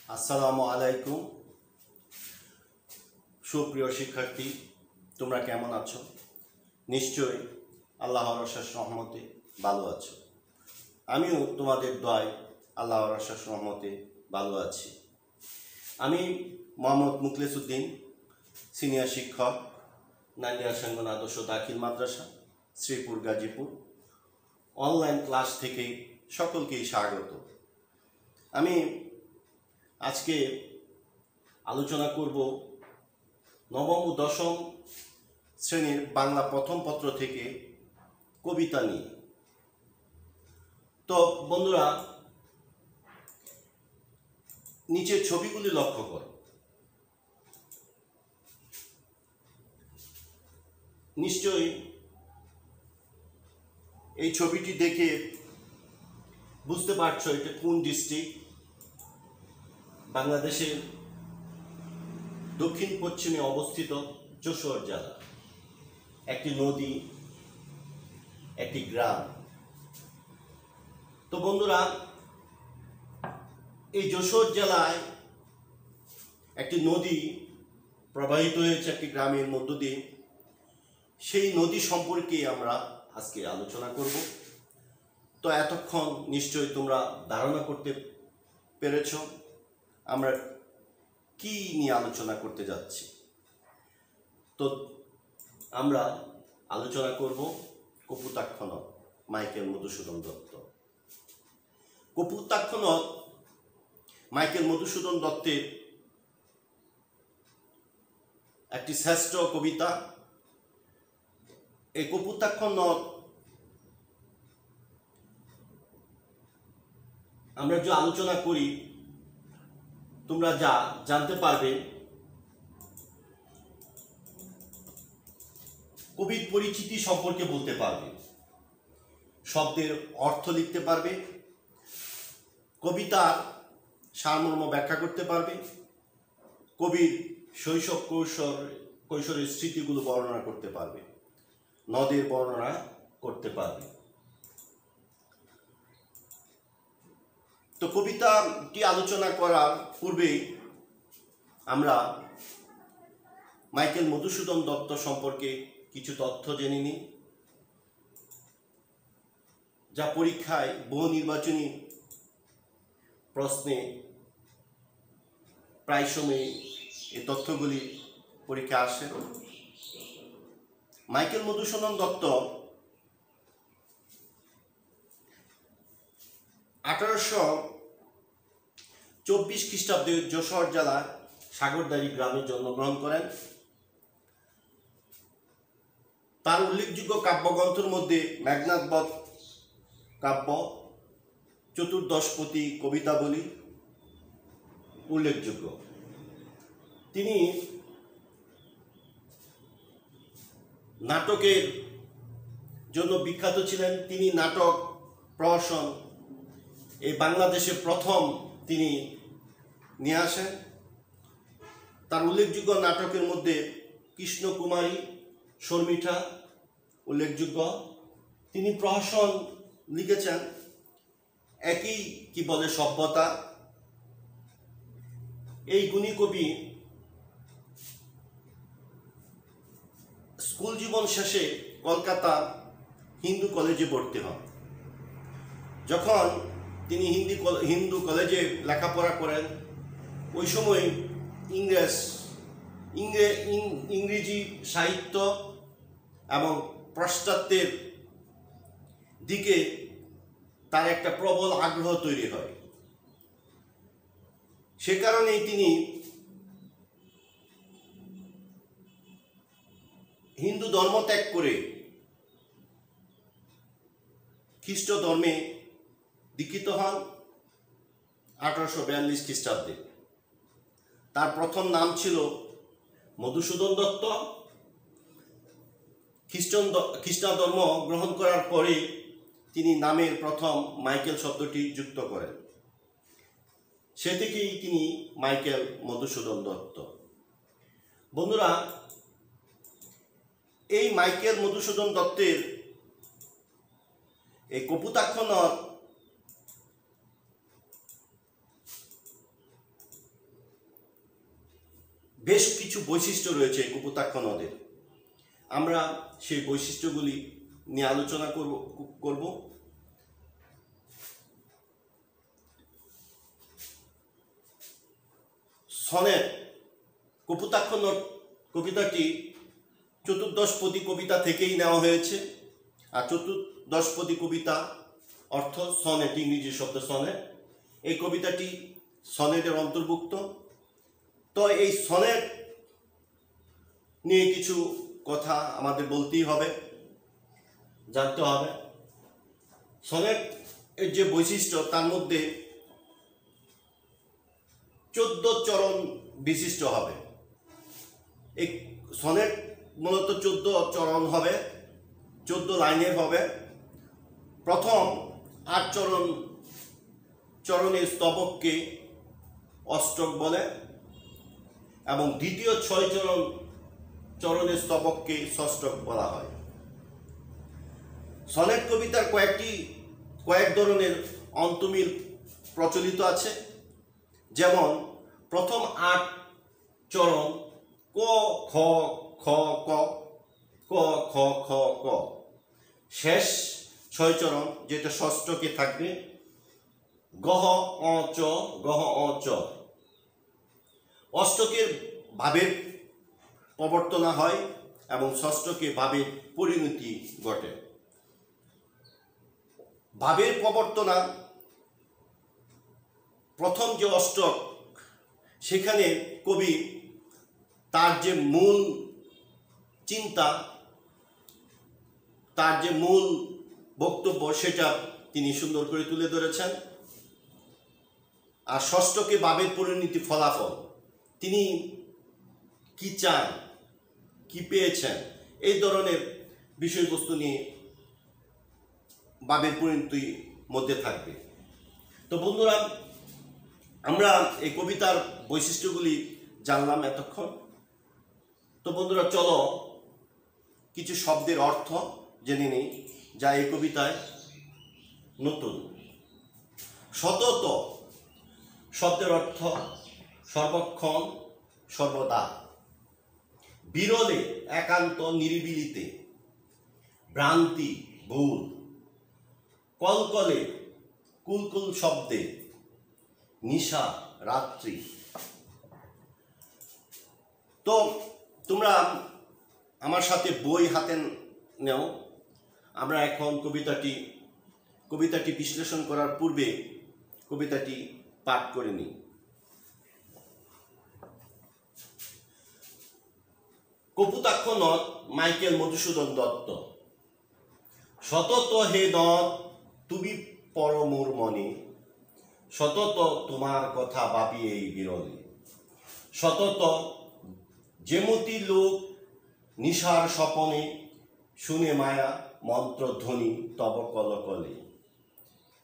আসসালামু আলাইকুম। সুপ্রিয় শিক্ষার্থী, তোমরা কেমন আছো? নিশ্চয়ই আল্লাহর অশেষ রহমতে ভালো আছো। আমিও তোমাদের দয়ায় আল্লাহর অশেষ রহমতে ভালো আছি। আমি মোহাম্মদ মুখলেসউদ্দিন, সিনিয়র শিক্ষক, নানিয়া সাঙ্গন আদর্শ দাখিল মাদ্রাসা, শ্রীপুর, গাজীপুর। অনলাইন ক্লাস থেকে সকলকেই স্বাগত। আমি আজকে আলোচনা করব নবম ও দশম শ্রেণীর বাংলা প্রথম পত্র থেকে কবিতা নিয়ে। তো বন্ধুরা, নিচের ছবিগুলি লক্ষ্য করো। নিশ্চয়ই এই ছবিটি দেখে বুঝতে পারছো এটা কোন ডিস্ট্রিক্ট। বাংলাদেশের দক্ষিণ পশ্চিমে অবস্থিত যশোর জেলা। একটি নদী, একটি গ্রাম। তো বন্ধুরা, এই যশোর জেলায় একটি নদী প্রবাহিত হয়েছে একটি গ্রামের মধ্য দিয়ে। সেই নদী সম্পর্কে আমরা আজকে আলোচনা করব। তো এতক্ষণ নিশ্চয়ই তোমরা ধারণা করতে পেরেছ আমরা কি নিয়ে আলোচনা করতে যাচ্ছি। তো আমরা আলোচনা করব কপোতাক্ষ নদ, মাইকেল মধুসূদন দত্ত। কপোতাক্ষ নদ মাইকেল মধুসূদন দত্তের একটি শ্রেষ্ঠ কবিতা। এই কপোতাক্ষ নদ আমরা যে আলোচনা করি, তোমরা যা জানতে পারবে, কবির পরিচিতি সম্পর্কে বলতে পারবে, শব্দের অর্থ লিখতে পারবে, কবিতার সারমর্ম ব্যাখ্যা করতে পারবে, কবির শৈশব কৈশোরের স্মৃতিগুলো বর্ণনা করতে পারবে, নদের বর্ণনা করতে পারবে। তো কবিতাটি আলোচনা করার পূর্বেই আমরা মাইকেল মধুসূদন দত্ত সম্পর্কে কিছু তথ্য জেনে নিই, যা পরীক্ষায় বহু নির্বাচনী প্রশ্নে প্রায় সময় এই তথ্যগুলি পরীক্ষা আসে। মাইকেল মধুসূদন দত্ত 1824 খ্রিস্টাব্দে যশোর জেলার সাগরদাড়ি গ্রামে জন্মগ্রহণ করেন। তার উল্লেখযোগ্য কাব্যগ্রন্থের মধ্যে মেঘনাদ বধ কাব্য, চতুর্দশপতি কবিতাবলী উল্লেখযোগ্য। তিনি নাটকের জন্য বিখ্যাত ছিলেন। তিনি নাটক প্রহসন এই বাংলাদেশে প্রথম তিনি নিয়ে আসেন। তার উল্লেখযোগ্য নাটকের মধ্যে কৃষ্ণকুমারী, শর্মিষ্ঠা উল্লেখযোগ্য। তিনি প্রহসন লিখেছেন একই কি বলে সভ্যতা। এই গুণী কবি স্কুল জীবন শেষে কলকাতা হিন্দু কলেজে ভর্তি হন। যখন তিনি হিন্দু কলেজে লেখাপড়া করেন, ওই সময় ইংরেজি সাহিত্য এবং পাশ্চাত্যের দিকে তার একটা প্রবল আগ্রহ তৈরি হয়। সে কারণেই তিনি হিন্দু ধর্ম ত্যাগ করে খ্রিস্ট ধর্মে দীক্ষিত হন 1842 খ্রিস্টাব্দে। তার প্রথম নাম ছিল মধুসূদন দত্ত। খ্রিস্টান ধর্ম গ্রহণ করার পরে তিনি নামের প্রথম মাইকেল শব্দটি যুক্ত করেন। সে থেকেই তিনি মাইকেল মধুসূদন দত্ত। বন্ধুরা, এই মাইকেল মধুসূদন দত্তের এই কপোতাক্ষ নদ বেশ কিছু বৈশিষ্ট্য রয়েছে এই কপোতাক্ষ নদের। আমরা সেই বৈশিষ্ট্যগুলি নিয়ে আলোচনা করব। সনেট কপোতাক্ষ নদ কবিতাটি চতুর্দশপদী কবিতা থেকেই নেওয়া হয়েছে। আর চতুর্দশপদী কবিতা অর্থ সনেট, ইংরেজি শব্দ সনেট। এই কবিতাটি সনেটের অন্তর্ভুক্ত। তো এই সনেট নিয়ে কিছু কথা আমাদের বলতেই হবে, জানতে হবে। সনেট এর যে বৈশিষ্ট্য তার মধ্যে 14 চরণ বিশিষ্ট হবে। এই সনেট মূলত 14 চরণ হবে, 14 লাইনের হবে। প্রথম 8 চরণের স্তবককে অষ্টক বলে এবং দ্বিতীয় 6 চরণের স্তবককে ষষ্ঠক বলা হয়। সনেট কবিতার কয়েক ধরনের অন্তমিল প্রচলিত আছে। যেমন প্রথম 8 চরণ ক খ খ ক, ক খ খ ক। শেষ 6 চরণ যেটা ষষ্ঠকে থাকবে গহ অ চ, গহ অ চ। অষ্টকের ভাবের প্রবর্তনা হয় এবং ষষ্ঠকে ভাবের পরিণতি ঘটে। ভাবের প্রবর্তনা প্রথম যে অষ্টক, সেখানে কবি তার যে মূল চিন্তা, তার যে মূল বক্তব্য সেটা তিনি সুন্দর করে তুলে ধরেছেন। আর ষষ্ঠকে ভাবের পরিণতি, ফলাফল, তিনি কি চান, কি পেয়েছেন, এই ধরনের বিষয়বস্তু নিয়ে ভাবের পরিণতির মধ্যে থাকবে। তো বন্ধুরা, আমরা এই কবিতার বৈশিষ্ট্যগুলি জানলাম এতক্ষণ। তো বন্ধুরা, চলো কিছু শব্দের অর্থ জেনে নিই যা এই কবিতায় নতুন। সতত শব্দের অর্থ সর্বক্ষণ, সর্বদা। বিরলে একান্ত, নিরিবিলিতে। ভ্রান্তি, ভুল। কলকলে, কুলকুল শব্দে। নিশা, রাত্রি। তো তোমরা আমার সাথে বই হাতে নেও। আমরা এখন কবিতাটি বিশ্লেষণ করার পূর্বে কবিতাটি পাঠ করে নিই। কপোতাক্ষ নদ, মাইকেল মধুসূদন দত্ত। সতত হে নদ তুমি পরমোর মনে, সতত তোমার কথা ভাবি এই বিরলে। সতত যেমতি লোক নিশার স্বপনে, শুনে মায়া মন্ত্রধ্বনি তব কলকলে।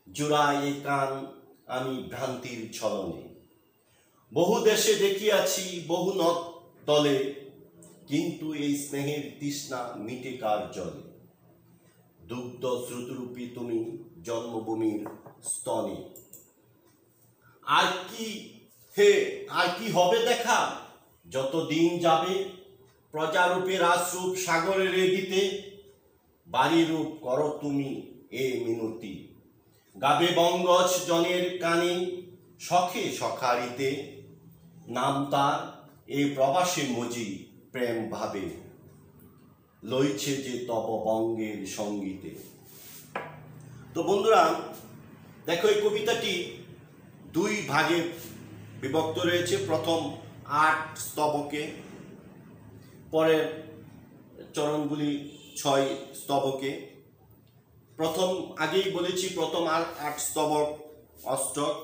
জুড়াই কান আমি ভ্রান্তির ছলনে, বহু দেশে দেখিয়াছি বহু নদ তলে, কিন্তু এই স্নেহের তৃষ্ণা মিটে কার জলে। দুগ্ধ শ্রুতরূপী তুমি জন্মভূমির স্তনে। আর কি হবে দেখা, যত দিন যাবে, প্রজারূপে রাজরূপ সাগরের দিতে। বাড়িরূপ করো তুমি এ মিনতি, গাবে বঙ্গজ জনের কানে, শখে সখারিতে। নাম তার এ প্রবাসে মজি প্রেম ভাবে, লইছে যে তব বঙ্গের সঙ্গীতে। তো বন্ধুরা, দেখো এই কবিতাটি 2 ভাগে বিভক্ত রয়েছে। প্রথম 8 স্তবকে, পরের চরণগুলি 6 স্তবকে। আগেই বলেছি প্রথম 8 স্তবক অষ্টক,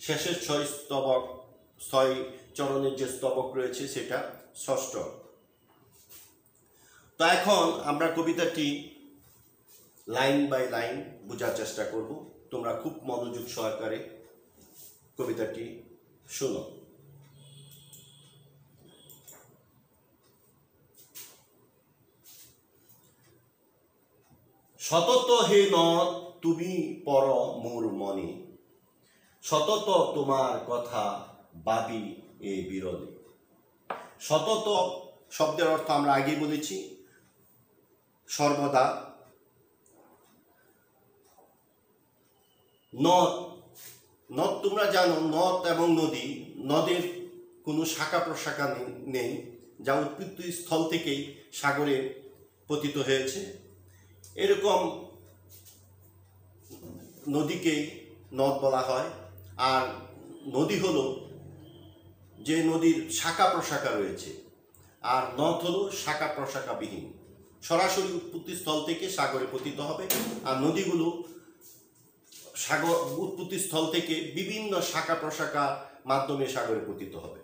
শেষের 6 চরণের যে স্তবক রয়েছে সেটা ষষ্ঠক। তো এখন আমরা কবিতাটি লাইন বাই লাইন বোঝার চেষ্টা করব। তোমরা খুব মনোযোগ সহকারে কবিতাটি শোনো। সতত হে নদ তুমি পর মোর মনে, সতত তোমার কথা ভাবি এ বিরলে। সতত শব্দের অর্থ আমরা আগেই বলেছি, সর্বদা। নদ, নদ তোমরা জানো, নদ এবং নদী, নদের কোনো শাখা প্রশাখা নেই, যা উৎপত্তি স্থল থেকেই সাগরে পতিত হয়েছে। এরকম নদীকেই নদ বলা হয়। আর নদী হলো যে নদীর শাখা প্রশাখা রয়েছে, আর নদ হলো শাখা প্রশাখাবিহীন, সরাসরি উৎপত্তি স্থল থেকে সাগরে পতিত হবে। আর নদীগুলো সাগর উৎপত্তি স্থল থেকে বিভিন্ন শাখা প্রশাখা মাধ্যমে সাগরে পতিত হবে।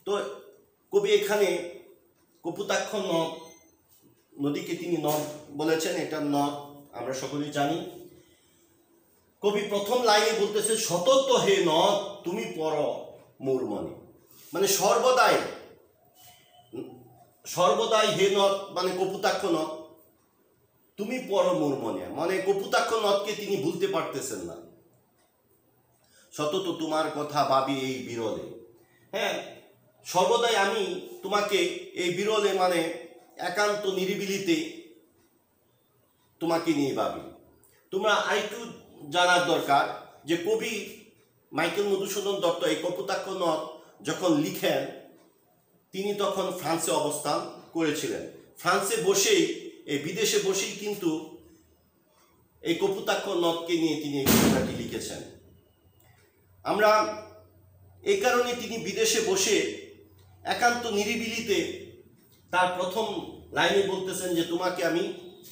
তো কবি এখানে কপোতাক্ষ নদ, নদীকে তিনি নদ বলেছেন, এটা নদ আমরা সকলেই জানি। কবি প্রথম লাইনে বলতেছে, সতত হে নদ তুমি পর মোর মনে, মানে সর্বদাই, সর্বদাই হে নদ মানে কপোতাক্ষ নদ তুমি পর মোর মনে, মানে কপোতাক্ষ নদকে তিনি ভুলতে পারতেছেন না। সতত তোমার কথা ভাবি এই বিরলে, হ্যাঁ সর্বদাই আমি তোমাকে এই বিরলে মানে একান্ত নিরিবিলিতে তোমাকে নিয়ে ভাবি। তোমরা আরেকটু জানার দরকার যে কবি মাইকেল মধুসূদন দত্ত এই কপোতাক্ষ নদ যখন লিখেন, তিনি তখন ফ্রান্সে অবস্থান করেছিলেন। ফ্রান্সে বসেই, এই বিদেশে বসেই কিন্তু এই কপোতাক্ষ নদকে নিয়ে তিনি এই কবিতাটি লিখেছেন। আমরা এই কারণে তিনি বিদেশে বসে একান্ত নিরিবিলিতে তার প্রথম লাইনে বলতেছেন যে তোমাকে আমি,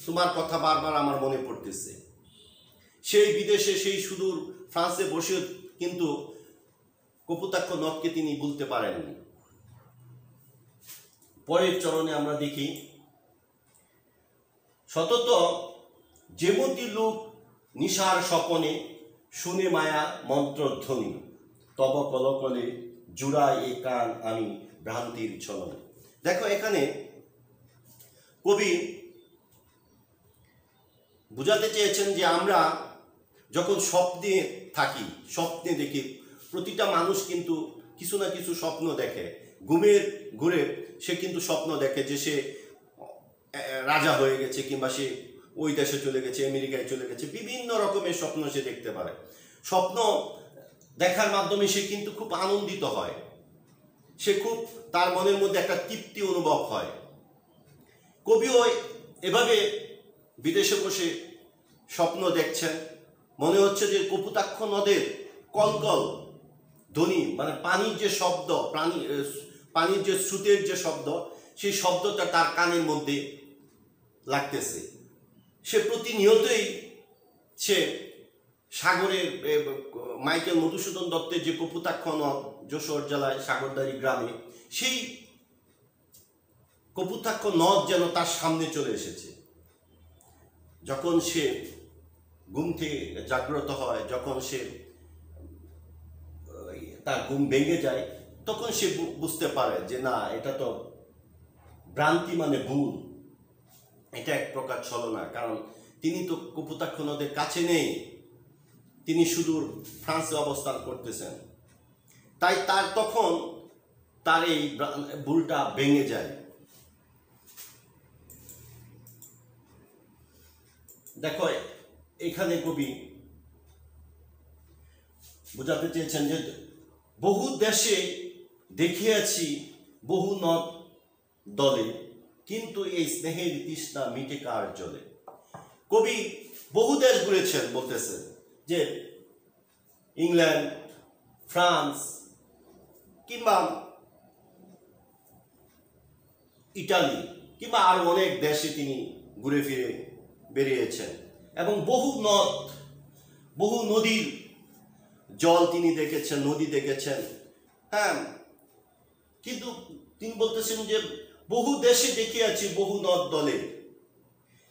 তোমার কথা বারবার আমার মনে পড়তেছে। সেই বিদেশে, সেই সুদূর ফ্রান্সে বসে কিন্তু কপোতাক্ষ নদকে তিনি ভুলতে পারেননি। পরের চরণে আমরা দেখি, সতত যেমতি লোক নিশার স্বপনে শুনে মায়া মন্ত্রধ্বনি, তব কলকলে জুড়াই এ কান আমি ভ্রান্তির ছলনে। দেখো এখানে কবি বুঝাতে চেয়েছেন যে আমরা যখন স্বপ্নে থাকি, স্বপ্নে দেখি, প্রতিটা মানুষ কিন্তু কিছু না কিছু স্বপ্ন দেখে। ঘুমের ঘুরে সে কিন্তু স্বপ্ন দেখে যে সে রাজা হয়ে গেছে, কিংবা সে ওই দেশে চলে গেছে, আমেরিকায় চলে গেছে, বিভিন্ন রকমের স্বপ্ন সে দেখতে পারে। স্বপ্ন দেখার মাধ্যমে সে কিন্তু খুব আনন্দিত হয়, সে খুব, তার মনের মধ্যে একটা তৃপ্তি অনুভব হয়। কবিও এভাবে বিদেশে বসে স্বপ্ন দেখছেন। মনে হচ্ছে যে কপোতাক্ষ নদের কলকল ধ্বনি, মানে পানির যে শব্দ, পানির যে স্রোতের যে শব্দ, সেই শব্দটা তার কানের মধ্যে লাগতেছে। সে প্রতিনিয়তই সে সাগরের, মাইকেল মধুসূদন দত্তের যে কপোতাক্ষ নদ, যশোর জেলায় সাগরদাড়ি গ্রামে, সেই কপোতাক্ষ নদ যেন তার সামনে চলে এসেছে। যখন সে ঘুম থেকে জাগ্রত হয়, যখন সে তার ঘুম ভেঙে যায়, তখন সে বুঝতে পারে যে না, এটা তো ভ্রান্তি, মানে ভুল, এটা এক প্রকার ছলনা। কারণ তিনি তো কপোতাক্ষ নদের কাছে নেই, তিনি সুদূর ফ্রান্সে অবস্থান করতেছেন। তাই তার তখন তার এই ভুলটা ভেঙে যায়। দেখো এখানে কবি বোঝাতে চেয়েছেন যে বহু দেশে দেখিয়াছি বহু নদ দলে, কিন্তু এই স্নেহের তৃষ্ণা মিটে কার জলে। কবি বহু দেশ ঘুরেছেন, বলতেছেন যে ইংল্যান্ড, ফ্রান্স, কিংবা ইটালি, কিংবা আরো অনেক দেশে তিনি ঘুরে ফিরে বেরিয়েছেন, এবং বহু নদ, বহু নদীর জল তিনি দেখেছেন, নদী দেখেছেন। হ্যাঁ, কিন্তু তিনি বলতেছেন যে বহু দেশে দেখিয়াছি বহু নদ দলে,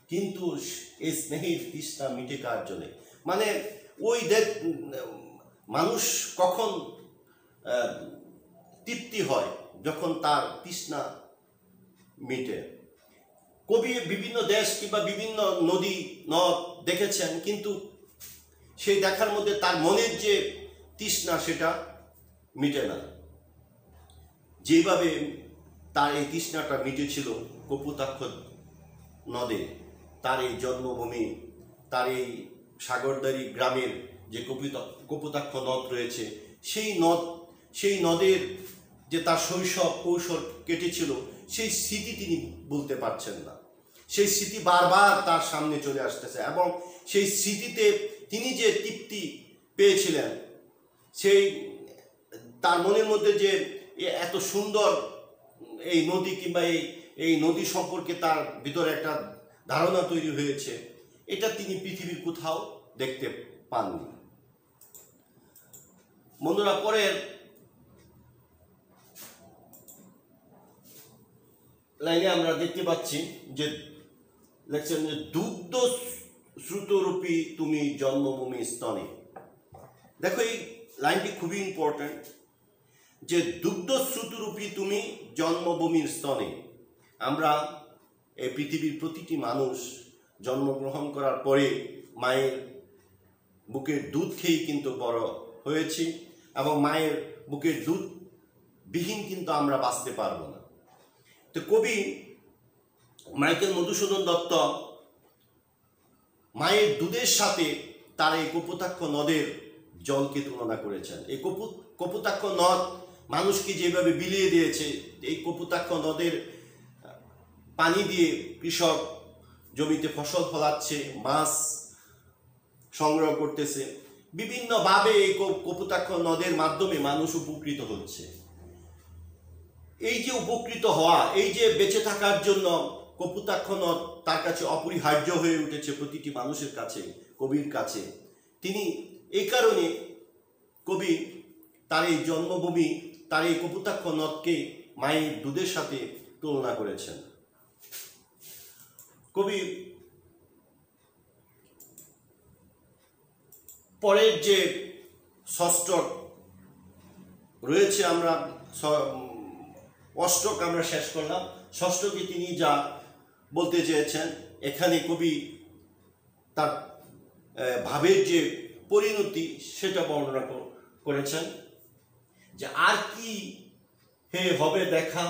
কিন্তু এই স্নেহের তৃষ্ণা মিটে কার জলে। মানে ওই মানুষ কখন তৃপ্তি হয়, যখন তার তৃষ্ণা মিটে। কবি বিভিন্ন দেশ কিংবা বিভিন্ন নদী নদ দেখেছেন, কিন্তু সেই দেখার মধ্যে তার মনের যে তৃষ্ণা, সেটা মিটে না। যেভাবে তার এই তৃষ্ণাটা মিটেছিল কপোতাক্ষ নদে। তার এই জন্মভূমি, তার এই সাগরদারি গ্রামের যে কপোতাক্ষ নদ রয়েছে, সেই নদের যে তার শৈশব কৈশোর কেটেছিল, সেই স্মৃতি তিনি বলতে পারছেন না। সেই স্মৃতি বারবার তার সামনে চলে আসতেছে, এবং সেই স্মৃতিতে তিনি যে তৃপ্তি পেয়েছিলেন, সেই তার মনের মধ্যে যে এত সুন্দর এই নদী কিংবা এই নদী সম্পর্কে তার ভিতরে একটা ধারণা তৈরি হয়েছে, এটা তিনি পৃথিবীর কোথাও দেখতে পাননি। বন্ধুরা, পরের লাইনে আমরা দেখতে পাচ্ছি যে লেখছেন যে দুগ্ধ শ্রুতরূপী তুমি জন্মভূমি স্তনে। দেখো, এই লাইনটি খুবই ইম্পর্ট্যান্ট, যে দুগ্ধ শ্রুতরূপী তুমি জন্মভূমির স্তনে। আমরা এই পৃথিবীর প্রতিটি মানুষ জন্মগ্রহণ করার পরে মায়ের বুকের দুধ খেয়েই কিন্তু বড় হয়েছি, এবং মায়ের বুকের দুধ বিহীন কিন্তু আমরা বাঁচতে পারবো না। তো কবি মাইকেল মধুসূদন দত্ত মায়ের দুধের সাথে তার এই কপোতাক্ষ নদের জলকে তুলনা করেছেন। এই কপোতাক্ষ নদ মানুষকে যেভাবে বিলিয়ে দিয়েছে, এই কপোতাক্ষ নদের পানি দিয়ে কৃষক জমিতে ফসল ফলাচ্ছে, মাছ সংগ্রহ করতেছে, বিভিন্নভাবে এই কপোতাক্ষ নদের মাধ্যমে মানুষ উপকৃত হচ্ছে। এই যে উপকৃত হওয়া, এই যে বেঁচে থাকার জন্য কপোতাক্ষ নদ তার কাছে অপরিহার্য হয়ে উঠেছে প্রতিটি মানুষের কাছে, কবির কাছে। তিনি এই কারণে কবি তার এই জন্মভূমি, তার এই কপোতাক্ষ নদকে মায়ের দুধের সাথে তুলনা করেছেন। কবি পরের যে ষষ্ঠক রয়েছে, আমরা অষ্টক আমরা শেষ করলাম। ষষ্ঠকে তিনি যা বলতে চেয়েছেন, এখানে কবি তার ভাবের যে পরিণতি সেটা বর্ণনা করেছেন, যে আর কি হে হবে দেখা,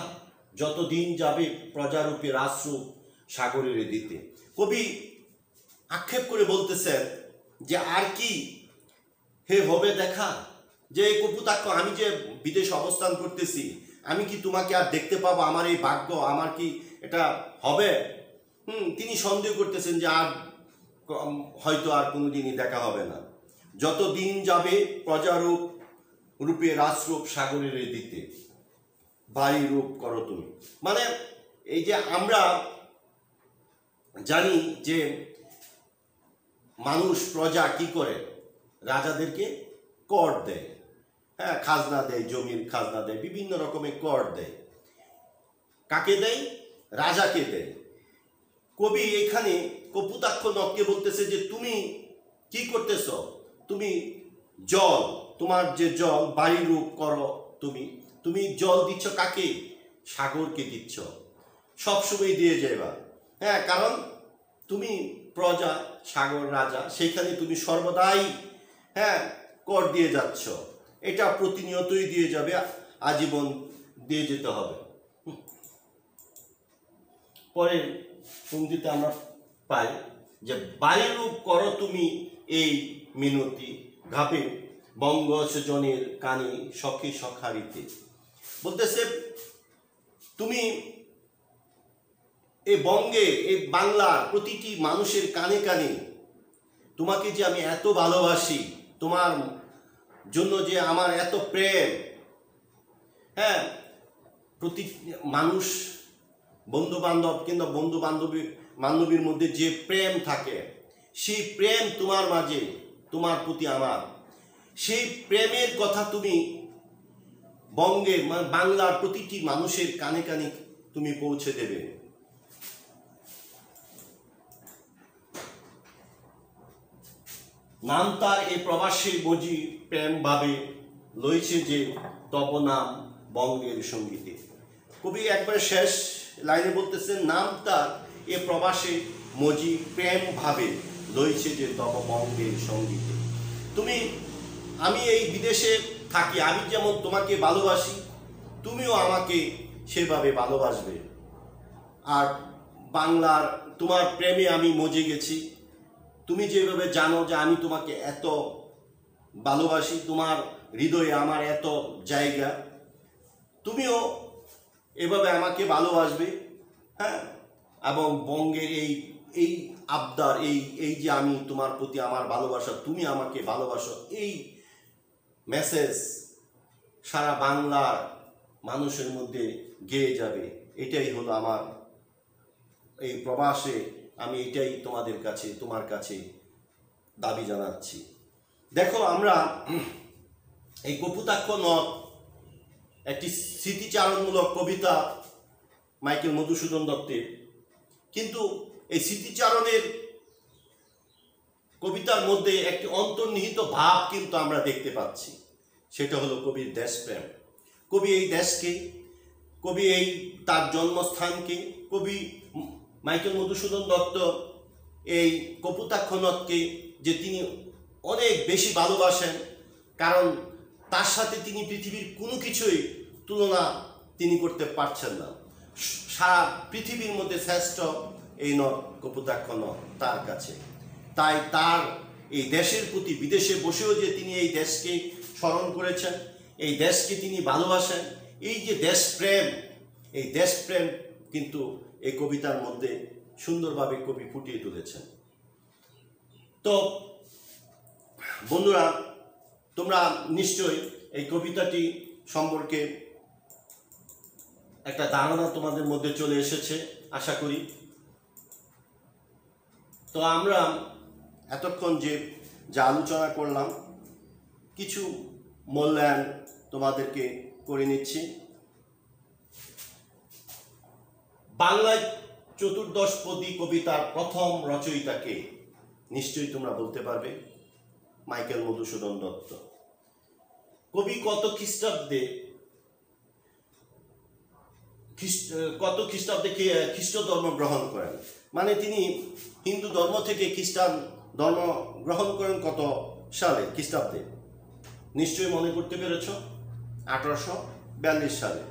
যতদিন যাবে প্রজারূপে রাজরূপ সাগরের দিতে। কবি আক্ষেপ করে বলতেছেন যে আর কি হে হবে দেখা, যে এই কপোতাক্ষ, আমি যে বিদেশে অবস্থান করতেছি, আমি কি তোমাকে আর দেখতে পাবো? আমার এই ভাগ্য, আমার কি এটা হবে? তিনি সন্দেহ করতেছেন যে আর হয়তো আর কোনোদিনই দেখা হবে না। যতদিন যাবে প্রজারূপ রূপে রাজরূপ সাগরের দিতে, বাড়ি রূপ করো তুমি। মানে এই যে আমরা জানি যে মানুষ, প্রজা কি করে? রাজাদেরকে কর দেয়, হ্যাঁ, খাজনা দেয়, জমির খাজনা দেয়, বিভিন্ন রকমের কর দেয়। কাকে দেয়? রাজাকে দেয়। কবি এখানে কপোতাক্ষ নদকে বলতেছে যে তুমি কি করতেছ? তুমি জল, তোমার যে জল, বাড়ি রূপ করো তুমি জল দিচ্ছ কাকে? সাগরকে দিচ্ছ, সবসময় দিয়ে যাইবা। হ্যাঁ, কারণ তুমি প্রজা, সাগর রাজা, সেখানে তুমি সর্বদাই কর দিয়ে যাচ্ছ। এটা প্রতিনিয়তই দিয়ে যাবে, আজীবন দিয়ে যেতে হবে। পরের পংক্তিতে আমরা পাই যে বাড়িরূপ করো তুমি এই মিনতি, ঘাপে বঙ্গ সজনের কানে সখী সখারিতে। বলতেছে তুমি এই বঙ্গে, এই বাংলার প্রতিটি মানুষের কানে কানে তোমাকে যে আমি এত ভালোবাসি, তোমার জন্য যে আমার এত প্রেম, হ্যাঁ, প্রতি মানুষ, বন্ধু বান্ধব কিংবা বন্ধু বান্ধবীর মধ্যে যে প্রেম থাকে, সেই প্রেম তোমার মাঝে, তোমার প্রতি আমার, সেই প্রেমের কথা তুমি বঙ্গের, মানে বাংলার প্রতিটি মানুষের কানে কানে তুমি পৌঁছে দেবে। নাম তার এ প্রবাসী বজি প্রেম ভাবে লইছে যে তব নাম বঙ্গের সঙ্গীতে। কবি একবার শেষ লাইনে বলতেছেন, নাম তার এ প্রবাসী মজি প্রেম ভাবে লইছে যে তব বঙ্গের সঙ্গীতে। আমি এই বিদেশে থাকি, আমি যেমন তোমাকে ভালোবাসি, তুমিও আমাকে সেভাবে ভালোবাসবে। আর বাংলার তোমার প্রেমে আমি মজে গেছি। তুমি যেভাবে জানো যে আমি তোমাকে এত ভালোবাসি, তোমার হৃদয়ে আমার এত জায়গা, তুমিও এভাবে আমাকে ভালোবাসবে। হ্যাঁ, এবং বঙ্গের এই এই আবদার, এই যে আমি তোমার প্রতি আমার ভালোবাসা, তুমি আমাকে ভালোবাসো, এই মেসেজ সারা বাংলার মানুষের মধ্যে গেয়ে যাবে। এটাই হলো আমার এই প্রবাসে আমি এটাই তোমার কাছে দাবি জানাচ্ছি। দেখো, আমরা এই কপোতাক্ষ নদ একটি স্মৃতিচারণমূলক কবিতা মাইকেল মধুসূদন দত্তের, কিন্তু এই স্মৃতিচারণের কবিতার মধ্যে একটি অন্তর্নিহিত ভাব কিন্তু আমরা দেখতে পাচ্ছি, সেটা হলো কবির দেশপ্রেম। কবি এই দেশকে, কবি এই তার জন্মস্থানকে, কবি মাইকেল মধুসূদন দত্ত এই কপোতাক্ষ নদকে যে তিনি অনেক বেশি ভালোবাসেন, কারণ তার সাথে তিনি পৃথিবীর কোনো কিছুই তুলনা তিনি করতে পারছেন না। সারা পৃথিবীর মধ্যে শ্রেষ্ঠ এই নদ, কপোতাক্ষ নদ তার কাছে। তাই তার এই দেশের প্রতি, বিদেশে বসেও যে তিনি এই দেশকে স্মরণ করেছেন, এই দেশকে তিনি ভালোবাসেন, এই যে দেশপ্রেম, এই দেশপ্রেম কিন্তু এই কবিতার মধ্যে সুন্দরভাবে কবি ফুটিয়ে তুলেছেন। তো বন্ধুরা, তোমরা নিশ্চয়ই এই কবিতাটি সম্পর্কে একটা ধারণা তোমাদের মধ্যে চলে এসেছে আশা করি। তো আমরা এতক্ষণ যা আলোচনা করলাম, কিছু মূল্যায়ন তোমাদেরকে করে নিচ্ছি। বাংলায় চতুর্দশপদী কবিতার প্রথম রচয়িতাকে নিশ্চয়ই তোমরা বলতে পারবে, মাইকেল মধুসূদন দত্ত। কবি কত খ্রিস্টাব্দে খ্রিস্ট ধর্ম গ্রহণ করেন, মানে তিনি হিন্দু ধর্ম থেকে খ্রিস্টান ধর্ম গ্রহণ করেন কত সালে, খ্রিস্টাব্দে? নিশ্চয়ই মনে করতে পেরেছ, 1842 সালে।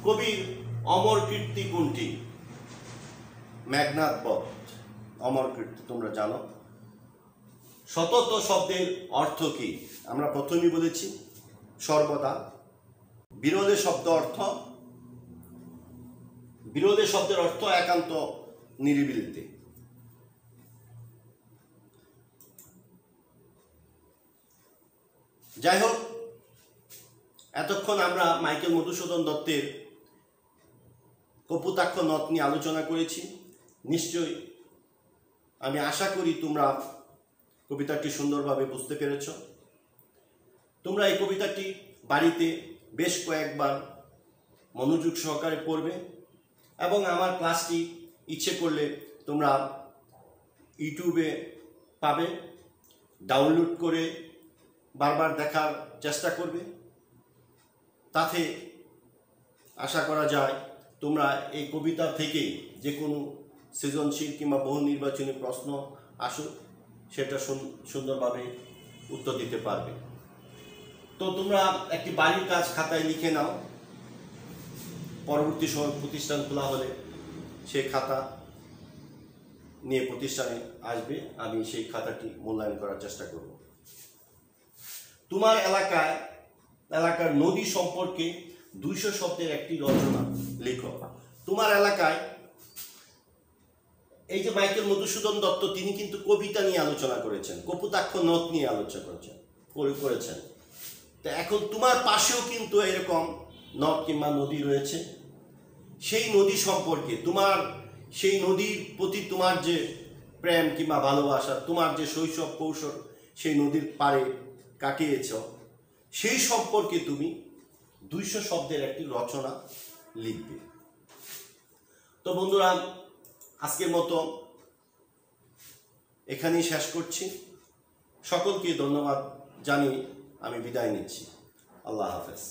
কবির অমর কীর্তি কোনটি? মেঘনাদ বধ অমর কীর্তি, তোমরা জানো। সতত শব্দের অর্থ কি? আমরা প্রথমেই বলেছি সর্বদা। বিরোধে শব্দের অর্থ একান্ত নিরিবিলিতে। যাই হোক, এতক্ষণ আমরা মাইকেল মধুসূদন দত্তের কপোতাক্ষ নদ নিয়ে আলোচনা করেছি। নিশ্চয়ই আমি আশা করি তোমরা কবিতাটি সুন্দরভাবে বুঝতে পেরেছ। তোমরা এই কবিতাটি বাড়িতে বেশ কয়েকবার মনোযোগ সহকারে পড়বে, এবং আমার ক্লাসটি ইচ্ছে করলে তোমরা ইউটিউবে পাবে, ডাউনলোড করে বারবার দেখার চেষ্টা করবে। তাতে আশা করা যায় তোমরা এই কবিতা থেকে যে কোনো সৃজনশীল কিংবা বহু নির্বাচনী প্রশ্ন আসুক, সেটা সুন্দরভাবে উত্তর দিতে পারবে। তো তোমরা একটি বাড়ির কাজ খাতায় লিখে নাও, পরবর্তী সময় প্রতিষ্ঠান খোলা হলে সেই খাতা নিয়ে প্রতিষ্ঠানে আসবে, আমি সেই খাতাটি মূল্যায়ন করার চেষ্টা করব। তোমার এলাকার নদী সম্পর্কে 200 শব্দের একটি রচনা লেখো। তোমার এলাকায় এই যে মাইকেল মধুসূদন দত্ত, তিনি কিন্তু কবিতা নিয়ে আলোচনা করেছেন, কপোতাক্ষ নদ নিয়ে আলোচনা করেছেন। তো এখন তোমার পাশেও কিন্তু এরকম নদ কিংবা নদী রয়েছে। সেই নদী সম্পর্কে, সেই নদীর প্রতি তোমার যে প্রেম কিংবা ভালোবাসা, তোমার যে শৈশব কৌশল সেই নদীর পাড়ে কাটিয়েছ, সেই সম্পর্কে তুমি 200 শব্দের একটি রচনা লিখবে। তো বন্ধুরা, আজকের মতো এখানেই শেষ করছি। সকলকে ধন্যবাদ জানিয়ে আমি বিদায় নিচ্ছি। আল্লাহ হাফেজ।